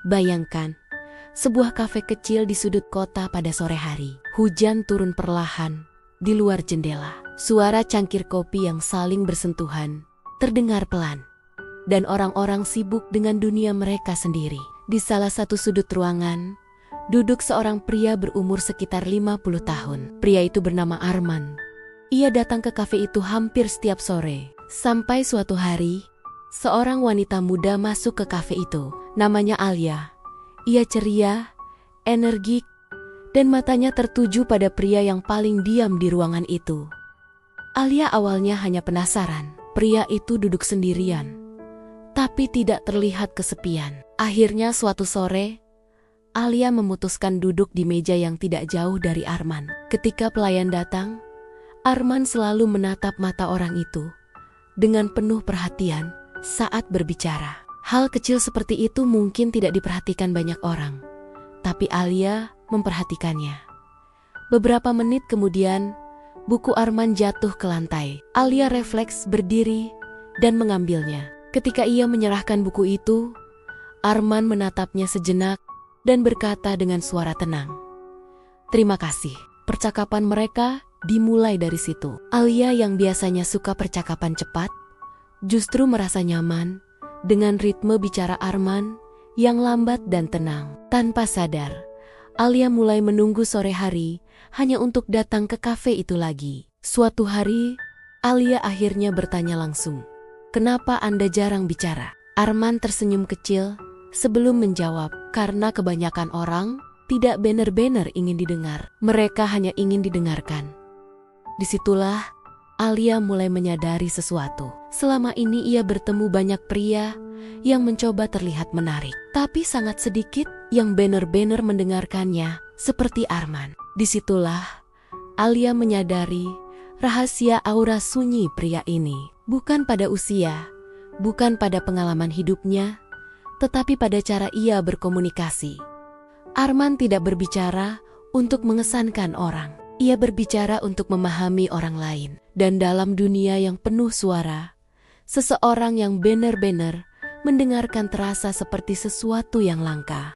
Bayangkan, sebuah kafe kecil di sudut kota pada sore hari. Hujan turun perlahan di luar jendela. Suara cangkir kopi yang saling bersentuhan terdengar pelan. Dan orang-orang sibuk dengan dunia mereka sendiri. Di salah satu sudut ruangan, duduk seorang pria berumur sekitar 50 tahun. Pria itu bernama Arman. Ia datang ke kafe itu hampir setiap sore. Sampai suatu hari, seorang wanita muda masuk ke kafe itu. Namanya Alia. Ia ceria, energik, dan matanya tertuju pada pria yang paling diam di ruangan itu. Alia awalnya hanya penasaran. Pria itu duduk sendirian, tapi tidak terlihat kesepian. Akhirnya suatu sore, Alia memutuskan duduk di meja yang tidak jauh dari Arman. Ketika pelayan datang, Arman selalu menatap mata orang itu dengan penuh perhatian saat berbicara. Hal kecil seperti itu mungkin tidak diperhatikan banyak orang, tapi Alia memperhatikannya. Beberapa menit kemudian, buku Arman jatuh ke lantai. Alia refleks berdiri dan mengambilnya. Ketika ia menyerahkan buku itu, Arman menatapnya sejenak dan berkata dengan suara tenang, "Terima kasih." Percakapan mereka dimulai dari situ. Alia yang biasanya suka percakapan cepat, justru merasa nyaman dengan ritme bicara Arman yang lambat dan tenang. Tanpa sadar, Alia mulai menunggu sore hari hanya untuk datang ke kafe itu lagi. Suatu hari, Alia akhirnya bertanya langsung, "Kenapa Anda jarang bicara?" Arman tersenyum kecil sebelum menjawab, "Karena kebanyakan orang tidak benar-benar ingin didengar. Mereka hanya ingin didengarkan." Disitulah Alia mulai menyadari sesuatu. Selama ini ia bertemu banyak pria yang mencoba terlihat menarik, tapi sangat sedikit yang benar-benar mendengarkannya seperti Arman. Disitulah Alia menyadari rahasia aura sunyi pria ini. Bukan pada usia, bukan pada pengalaman hidupnya, tetapi pada cara ia berkomunikasi. Arman tidak berbicara untuk mengesankan orang. Ia berbicara untuk memahami orang lain. Dan dalam dunia yang penuh suara, seseorang yang benar-benar mendengarkan terasa seperti sesuatu yang langka.